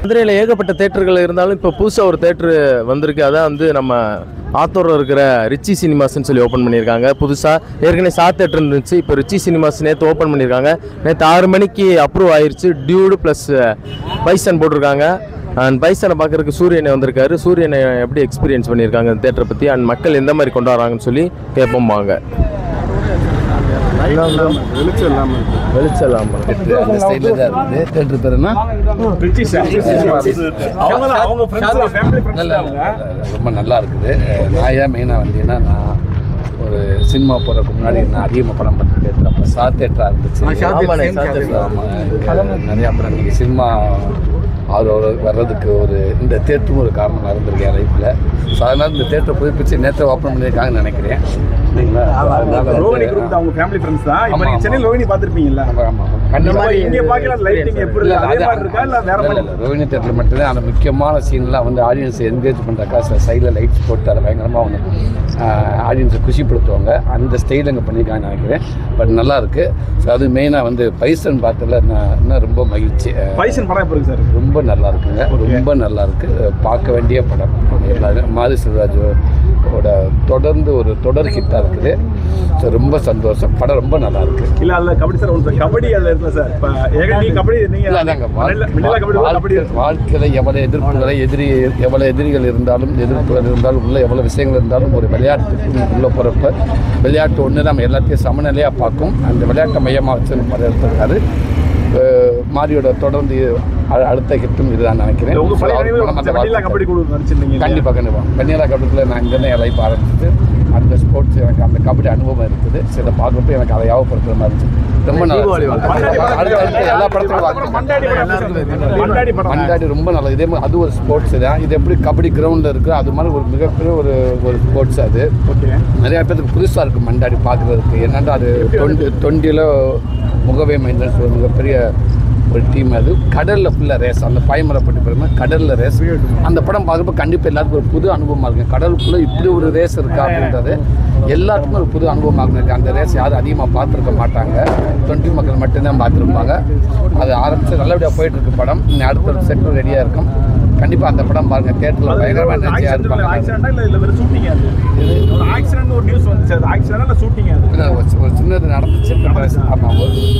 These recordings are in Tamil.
மதுரையில் ஏகப்பட்ட தேட்டர்கள் இருந்தாலும் இப்போ புதுசாக ஒரு தேட்டரு வந்திருக்கு. அதான் வந்து நம்ம ஆத்தூரில் இருக்கிற ரிச்சி சினிமாஸ்ன்னு சொல்லி ஓப்பன் பண்ணியிருக்காங்க புதுசாக. ஏற்கனவே தேட்டர் இருந்துச்சு, இப்போ ரிச்சி சினிமாஸ் நேற்று ஓப்பன் பண்ணியிருக்காங்க. நேற்று 6 மணிக்கு அப்ரூவ் ஆயிடுச்சு. டியூடு ப்ளஸ் பைசன் போட்டிருக்காங்க. அண்ட் பைசனை பார்க்குறதுக்கு சூரியனை வந்திருக்காரு. சூரியனை எப்படி எக்ஸ்பீரியன்ஸ் பண்ணியிருக்காங்க அந்த தேட்டரை பற்றி, அண்ட் மக்கள் எந்த மாதிரி கொண்டாடுறாங்கன்னு சொல்லி கேட்போம் வாங்க. வெளிச்சம் இல்லாமல் தேட்டர் பேருன்னா ரொம்ப நல்லா இருக்குது. நான் ஏன் மெயினாக வந்தீங்கன்னா, நான் ஒரு சினிமா போகிறதுக்கு முன்னாடி நான் அதிகமாக படம் பார்த்து தேட்டர் அப்போ தேட்டராக இருந்துச்சு. நிறையா படம் இன்றைக்கி சினிமா வர்றதுக்கு ஒரு இந்த தேட்டரும் ஒரு காரணமாக இருந்திருக்கு என் லைஃப்பில். ஸோ அதனால் இந்த தேட்டரை புதுப்பிச்சு நேற்று ஓப்பன் பண்ணியிருக்காங்கன்னு நினைக்கிறேன். ரோஹிணி குரூப் அவங்க ஃபேமிலி ஃப்ரெண்ட்ஸ் தான். இப்போ நீங்க சென்னையில் ரோஹிணி பார்த்துருப்பீங்களா? ஆமாம், கண்டிப்பா. இங்கே பார்க்கலாம் லைட்டிங் எப்படி இல்லை, அதே மாதிரி இருக்கா இல்லை வேற மாதிரி? இல்லை, ரோஹிணி தேட்டரில் மட்டும்தான் அந்த முக்கியமான சீன்லாம் வந்து ஆடியன்ஸை என்கேஜ் பண்ணுறக்கா சில சைடில் லைட்ஸ் போட்டு அதை பயங்கரமாக அவங்க ஆடியன்ஸை குஷிப்படுத்துவாங்க. அந்த ஸ்டைல் அங்கே பண்ணியிருக்காங்கன்னு நினைக்கிறேன். பட் நல்லா இருக்கு. ஸோ அது மெயினாக வந்து பைசன் பார்த்ததில் இன்னும் ரொம்ப மகிழ்ச்சி. பைசன் படம் எப்படி சார்? ரொம்ப நல்லா இருக்குங்க, ரொம்ப நல்லா இருக்கு. பார்க்க வேண்டிய படம். எல்லாரும் மாரி செல்வராஜோட தொடர்ந்து ஒரு தொடர் ஹிட்டாக இருக்குது. ஸோ ரொம்ப சந்தோஷம். படம் ரொம்ப நல்லா இருக்கு. இல்லை அதில் கபடி சார் ஒன்று சார், கபடி அதில் இருக்குல்ல சார். இப்போ நீ கபடி நீங்கள் அதாங்க வாழ்க்கையில் எவ்வளோ எதிர்ப்புகளை எவ்வளோ எதிரிகள் இருந்தாலும் எதிர்ப்புகள் இருந்தாலும் உள்ள எவ்வளோ விஷயங்கள் இருந்தாலும் ஒரு விளையாட்டுக்கு உள்ளே போகிறப்ப விளையாட்டு ஒன்று நம்ம எல்லாத்தையும் சமநிலையாக பார்க்கும். அந்த விளையாட்டை மையமாக வச்சு படம் எடுத்திருக்காரு. மாரியோட தொடர்ந்து அடுத்த ஹிட்டும் இதுதான் நினைக்கிறேன். கண்டிப்பாக வெண்ணிலா கபடியில் நான் இங்கேருந்து என் லைஃப் ஆரம்பிச்சிட்டு அந்த ஸ்போர்ட்ஸ் எனக்கு அந்த கபடி அனுபவம் இருக்குது. சில பார்க்குறப்ப எனக்கு அதை யாவப்படுத்துகிற மாதிரி இருந்துச்சு. ரொம்ப நல்லா. எல்லா படத்துலையும் மண்டாடி ரொம்ப நல்லா. இதே மாதிரி அது ஒரு ஸ்போர்ட்ஸ் தான். இது எப்படி கபடி கிரவுண்டில் இருக்குது அது மாதிரி ஒரு மிகப்பெரிய ஒரு ஸ்போர்ட்ஸ். அது நிறையா பேருக்கு புதுசாக இருக்குது மண்டாடி பார்க்குறதுக்கு. என்னென்னா அது தொண்டியில் முகவே மைண்டன்ஸ் ஒரு மிகப்பெரிய ஒரு டீம். அது கடலில் ஃபுல்லாக ரேஸ், அந்த பாய்மரப்பட்டு பெருமை கடலில் ரேஸ். அந்த படம் பார்க்குறப்ப கண்டிப்பாக எல்லாத்துக்கும் ஒரு புது அனுபவமாக இருக்குது. கடலுக்குள்ளே இப்படி ஒரு ரேஸ் இருக்கா அப்படின்றது எல்லாத்துக்குமே ஒரு புது அனுபவமாக இருக்குது. அந்த ரேஸ் யாரும் அதிகமாக பார்த்துருக்க மாட்டாங்க, 20 மக்கள் மட்டும்தான் பார்த்துருப்பாங்க. அது ஆரம்பித்து நல்லபடியாக போயிட்டுருக்கு படம். இன்னும் அடுத்த செட்டும் ரெடியாக இருக்கும். கண்டிப்பாக அந்த படம் பாருங்கள். தேட்டரில் பயங்கரமாக எனர்ஜியாக இருப்பாங்க. ஒரு சின்னது நடந்துச்சு. ஆமாம்,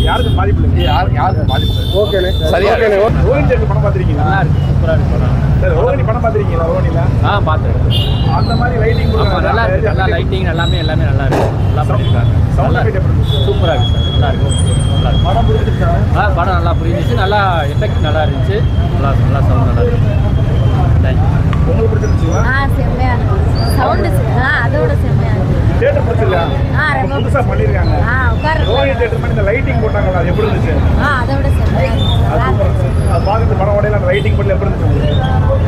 யாருக்கும் பாதிப்பு இல்லை. யாருக்கும் பாதிப்பு. ஓகேண்ணே, சரியா? ரோஹிணி படம் பார்த்துருக்கீங்களா? நல்லா இருக்கு, சூப்பராக இருக்கு படம். சார் ரோஹிணி படம் பார்த்துருக்கீங்களா? ரோஹிணியில் பார்த்துருக்கேன். அந்த மாதிரி லைட்டிங் நல்லா இருக்கு. நல்லா லைட்டிங் எல்லாமே நல்லா இருக்கு. நல்லா பண்ணியிருக்காங்க. சூப்பராக இருக்கு சார். நல்லா இருக்கு. நல்லா இருக்கு. படம் புரிஞ்சிருச்சா? படம் நல்லா புரிஞ்சிச்சு. நல்லா எஃபெக்ட் நல்லா இருந்துச்சு. நல்லா சவுண்ட் நல்லா இருக்கு. தேங்க்யூ. உங்களுக்கு பிடிச்சிருந்துச்சுங்களா? செம்மையா இருக்கு. சவுண்ட் அதோட செம்மையா இருக்கு. தியேட்டர் பிடிச்சிருக்கா? ரொம்ப புதுசாக பண்ணியிருக்காங்க. ரோஹிணி தியேட்டர் மாதிரி இந்த லைட்டிங் போட்டாங்களா, அது எப்படி இருந்துச்சு? அதோட செம்மையா இருக்கு. அது பார்க்குறது படம் உடையில அந்த லைட்டிங் போட்டு எப்படி இருந்துச்சு?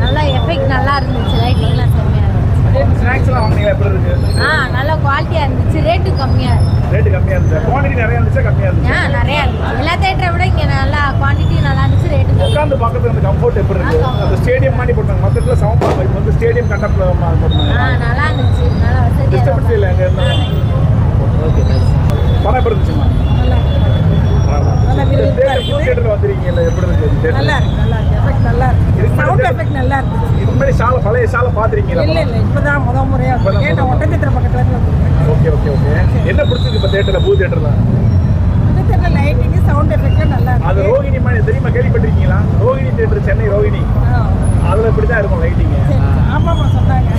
நல்லா எஃபெக்ட் நல்லா இருந்துச்சு. லைட்டிங்லாம் செம்மையா இருந்துச்சு. ஸ்நாக்ஸ்லாம் வாங்கினீங்களா, எப்படி இருந்துச்சு? நல்லா குவாலிட்டியாக இருந்துச்சு. ரேட்டு கம்மியாக இருந்துச்சு. ரேட்டு கம்மியாக இருந்துச்சு. குவான்டிட்டி நிறையா இருந்துச்சா கம்மியாக இருந்துச்சு? நிறையா இருந்துச்சு. எல்லா தேட்டரை விட இங்கே நல்லா குவான்டிட்டி நல்லா இருந்துச்சு. ரேட்டு உட்காந்து பார்க்கறதுக்கு அந்த கம்ஃபர்ட் எப்படி இருந்துச்சு? அந்த ஸ்டேடியம் மாதிரி போட்டாங்க. மொத்தத்தில் சவுண்ட் பார்க்க இது வந்து ஸ்டேடியம் கண்டப்ல போட்டாங்க. நல்லா இருந்துச்சு. நல்லா வசதியாக டிஸ்டர்பன்ஸ் இல்லை எங்கே இருந்தாலும். ஓகே, படம் எப்படி இருந்துச்சுமா? தியேட்டரில் வந்துருக்கீங்கல்ல, எப்படி இருந்துச்சு? நல்லா இருக்கு. எஃபெக்ட் நல்லா இருக்கு. சவுண்ட் எஃபெக்ட் நல்லா இருக்கு. இது மாதிரி பழைய சாலை பார்த்துருக்கீங்களா? இல்லை இப்போதான் முறையாக ஒட்டச்சத்திர பக்கத்தில் வந்துருக்கேன். ஓகே. என்ன பிடிச்சிருக்கு இப்போ தேட்டரில்? பூ தேட்டரில் ஒட்டச்சத்திர லைட்டிங்கு சவுண்ட் எஃபெக்ட் நல்லா இருக்கு. அது ரோஹிணி மாதிரி தெரியுமா, கேள்விப்பட்டிருக்கீங்களா? ரோஹிணி தேட்டர், சென்னை ரோஹிணி, அதில் இப்படி தான் இருக்கும் லைட்டிங். ஆமாம்மா சொன்னாங்க.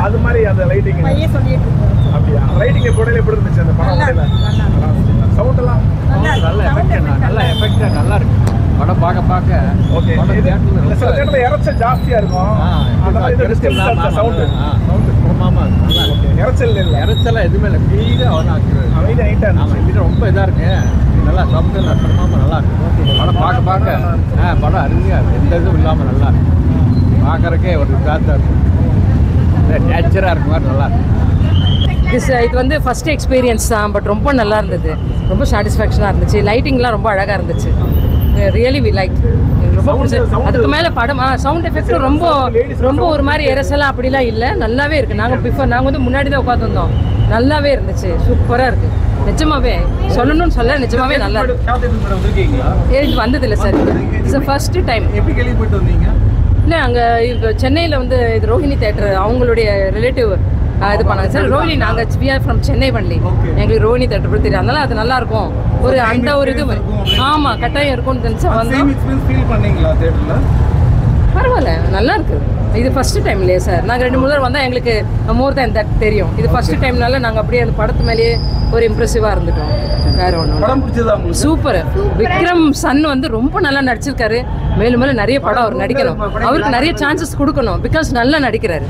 அது மாதிரி அந்த லைட்டிங் பையன் சொல்லிட்டு இருக்கோம். அப்படியா? லைட்டிங் போடையில எப்படி இருந்துச்சு அந்த படம்? சவுண்ட் எல்லாம் நல்ல எஃபெக்ட் நல்லா இருக்கு. படம் பார்க்க ஓகே. சில தேட்டரில் இறைச்சல் ஜாஸ்தியாக இருக்கும். அந்த மாதிரி சவுண்டு இறைச்சல் இல்லை. இறைச்சலாம் எதுவுமே இல்லை. கிளீனாக அமைதியாக நைட்டாக இருந்துச்சு. ரொம்ப இதாக இருக்கு. நல்லா சாப்பிட்டு நல்லா இருக்கு. படம் பார்க்க படம் அருமையாக இருக்கு. எந்த இதுவும் இல்லாமல் நல்லா இருக்கு. பார்க்குறக்கே ஒரு இதாக இருக்கும், நேச்சராக இருக்க மாதிரி நல்லா இருக்கும். இது வந்து ஃபஸ்ட் எக்ஸ்பீரியன்ஸ் தான், பட் ரொம்ப நல்லா இருந்தது, ரொம்ப சாட்டிஸ்ஃபேக்ஷனாக இருந்துச்சு. லைட்டிங்லாம் ரொம்ப அழகாக இருந்துச்சு. ரியலி வி லைக், ரொம்ப பிடிச்சது. அதுக்கு மேலே படம் சவுண்ட் எஃபெக்ட்டும் ரொம்ப ரொம்ப ஒரு மாதிரி எரசலாம் அப்படிலாம் இல்லை, நல்லாவே இருக்குது. நாங்கள் வந்து முன்னாடி தான் உட்காந்துருந்தோம், நல்லாவே இருந்துச்சு, சூப்பராக இருக்குது. நிஜமாவே சொல்லணும்னு சொல்ல நிஜமாவே நல்லா இருக்கு. வந்ததில்லை சார், இட்ஸ் ஃபர்ஸ்ட் டைம். எப்படி கேள்விப்பட்டு வந்தீங்க? இல்லை அங்கே சென்னையில் வந்து இது ரோஹிணி தேட்டர் அவங்களுடைய ரிலேட்டிவ் இது பண்ணாங்க சார். ரோஹிணி நாங்கள் வி ஆர் ஃப்ரம் சென்னை பண்ணி, எங்களுக்கு ரோஹிணி தேட்டர் பற்றி தெரியும், அதனால அது நல்லா இருக்கும். ஒரு அந்த ஒரு இது ஆமாம் கட்டாயம் இருக்கும்னு நினச்சா வந்தோம். ஃபீல் பண்ணீங்களா தேட்டரில்? பரவாயில்ல, நல்லா இருக்குது. இது ஃபஸ்ட்டு டைம் இல்லையா சார், நாங்கள் 2-3 தடவை வந்தால் எங்களுக்கு மோர் தேன் தட் தெரியும். இது ஃபஸ்ட்டு டைம்னால நாங்கள் அப்படியே அந்த படத்து மேலேயே ஒரு இம்ப்ரெசிவாக இருந்துட்டோம். வேறு ஒன்றும் படம் பிடிச்சதா உங்களுக்கு? சூப்பர். விக்ரம் சன் வந்து ரொம்ப நல்லா நடிச்சிருக்காரு. மேலும் மேலும் நிறைய படம் அவர் நடிக்கணும், அவருக்கு நிறைய சான்சஸ் கொடுக்கணும். பிகாஸ் நல்லா நடிக்கிறாரு,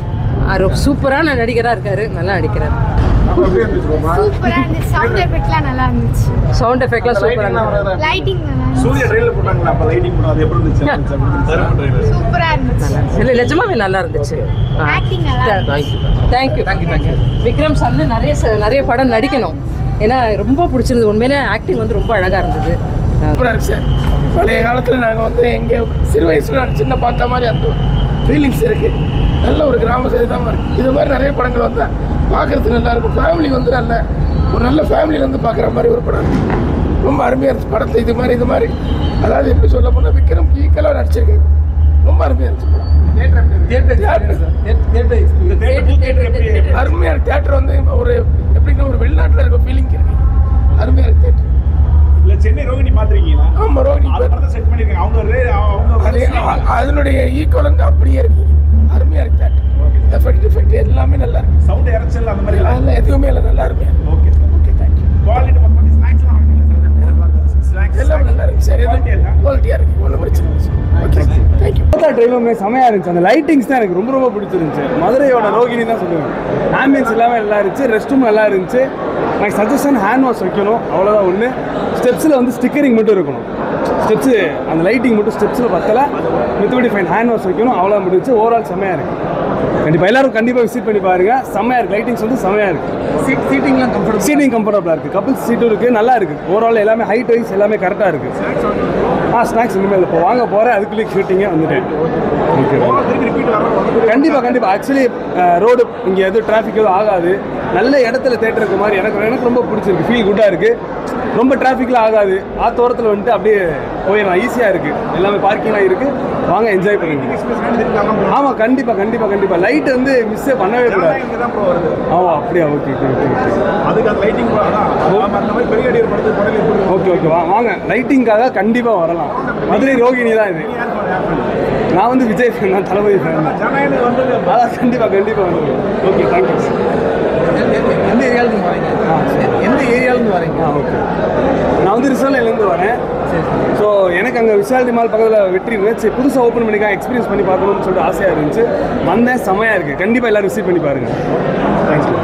சூப்பரான நடிகராக இருக்காரு, நல்லா நடிக்கிறாரு. சூப்பரா இருந்துச்சு. சவுண்ட் எஃபெக்ட்லாம் நல்லா இருந்துச்சு. சவுண்ட் எஃபெக்ட்லாம் சூப்பராக இருந்துச்சு. லைட்டிங் நல்லா சூர்யா ட்ரெயிலர் போட்டாங்களா? அப்ப லைட்டிங் போட்டா அது எப்படி இருந்துச்சு? சூப்பரா இருந்துச்சு. இல்லை நிஜமாவே நல்லா இருந்துச்சு. ஆக்டிங் நல்லா இருந்துச்சு. தேங்க்யூ. விக்ரம் சன்னு நிறைய படம் நடிக்கணும், ஏன்னா ரொம்ப பிடிச்சிருந்தது. உண்மையிலே ஆக்டிங் வந்து ரொம்ப அழகாக இருந்தது. சூப்பராக இருக்கு சார். பழைய காலத்தில் நாங்கள் வந்து எங்கே சிறு வயசில் நான் சின்ன பார்த்த மாதிரி அந்த ஃபீலிங்ஸ் இருக்குது. நல்ல ஒரு கிராம சரிதமாக இருக்குது. இது மாதிரி நிறைய படங்கள் வந்தால் பார்க்குறதுக்கு நல்லாயிருக்கும். ஃபேமிலி வந்து நல்ல ஃபேமிலியில் வந்து பார்க்குற மாதிரி ஒரு படம் இருக்குது. ரொம்ப அருமையாக இருந்துச்சு படத்தை. இது மாதிரி அதாவது எப்படி சொல்ல போனால் விக்ரம் ஈக்குவலாக நடிச்சிருக்காரு. ரொம்ப அருமையாக இருந்துச்சு படம். அருமையாக தேட்டர் வந்து ஒரு எப்படின்னா ஒரு வெளிநாட்டில் இருக்க ஃபீலிங் இருக்குது. அருமையாக இருக்குது தேட்டர். இல்ல சென்னை ரோகிணி பாத்துருக்கீங்களா? ஆமா, ரோகிணி அந்த படத்தை செட் பண்ணிருக்காங்க. அவங்க அதனுடைய ஈக்குவலன்ட் அப்படியே இருக்கு. அருமையா இருக்கு தேட்டர். எஃபெக்ட் எல்லாமே நல்லா இருக்கு. சவுண்ட் எரச்சல் அந்த மாதிரி இல்ல, எதுவுமே இல்ல, நல்லா இருக்கு. Okay thank you. குவாலிட்டி பத்தி ஸ்நாக்ஸ்லாம் ஸ்நாக்ஸ் எல்லாம் நல்லா இருக்கு சார். குவாலிட்டியா இருக்கு, ஒன்றும் பிரச்சனை இல்லை சார். Okay thank you. ட்ரெயிலுமே செமையாக இருந்துச்சு. அந்த லைட்டிங்ஸ் தான் எனக்கு ரொம்ப பிடிச்சிருந்துச்சு. மதுரையோட ரோகிணி தான் சொல்லுவேன். ஆம்பியன்ஸ் எல்லாமே நல்லா இருந்துச்சு, ரெஸ்ட் ரூம் நல்லா இருந்துச்சு. எனக்கு சஜஷன் ஹேண்ட் வாஷ் வைக்கணும், அவ்வளோதான் ஒன்று. ஸ்டெப்ஸில் வந்து ஸ்டிக்கரிங் மட்டும் இருக்கணும். ஸ்டெப்ஸு அந்த லைட்டிங் மட்டும் ஸ்டெப்ஸில் பத்தலை, மித்தபடி ஃபைன் ஹேண்ட் வாஷ் வைக்கணும், அவ்வளோ முடிஞ்சு. ஓவரால் செம்மையாக இருக்குது. கண்டிப்பாக எல்லோரும் கண்டிப்பாக விசிட் பண்ணி பாருங்கள். செம்மையாக இருக்குது, லைட்டிங்ஸ் வந்து செம்மையாக இருக்குது. சீட்டிங்லாம் கம்ஃபர்டபுளாக இருக்குது. கப்பிள்ஸ் சீட்டும் இருக்குது, நல்லா இருக்குது. ஓவரால் எல்லாமே ஹைட் வைஸ் எல்லாமே கரெக்டாக இருக்குது. ஸ்நாக்ஸ் இனிமேல் இப்போ வாங்க போகிறேன், அதுக்குள்ளேயே ஷூட்டிங்கே வந்துட்டேன். ஓகே கண்டிப்பாக. ஆக்சுவலி ரோடு இங்கே எதுவும் டிராஃபிக் எதுவும் ஆகாது. நல்ல இடத்துல தேட்டர் இருக்க மாதிரி எனக்கு ரொம்ப பிடிச்சிருக்கு. ஃபீல் குட்டாக இருக்குது. ரொம்ப டிராஃபிக்லாம் ஆகாது. ஆத்தோரத்தில் வந்துட்டு அப்படியே போயிடலாம், ஈஸியாக இருக்குது. எல்லாமே பார்க்கிங்லாம் இருக்குது. வாங்க என்ஜாய் பண்ணுங்க. ஆமாம் கண்டிப்பாக. லைட் வந்து மிஸ்ஸே பண்ணவே கூடாது. ஆமாம் அப்படியா? ஓகே. வாங்க லைட்டிங்காக கண்டிப்பாக வரலாம். மதுரை ரோகிணி தான் இது. நான் வந்து விஜய் ஃபேன் தான், தளபதி ஃபேன் தான். அதான் கண்டிப்பாக வந்து. Okay thank you. எந்த ஏரியாவிலேருந்து வரீங்க? ஓகே. நான் வந்து ரிசல்ட்லேருந்து வரேன். ஸோ எனக்கு அங்கே விஷாலி மால் பக்கத்தில் வெற்றி இருந்துச்சு. புதுசாக ஓப்பன் பண்ணிக்கலாம், எக்ஸ்பீரியன்ஸ் பண்ணி பார்க்கணும்னு சொல்லிட்டு ஆசையாக இருந்துச்சு. வந்தேன், செமையாக இருக்குது. கண்டிப்பாக எல்லோரும் விசிட் பண்ணி பாருங்கள். தேங்க்யூ.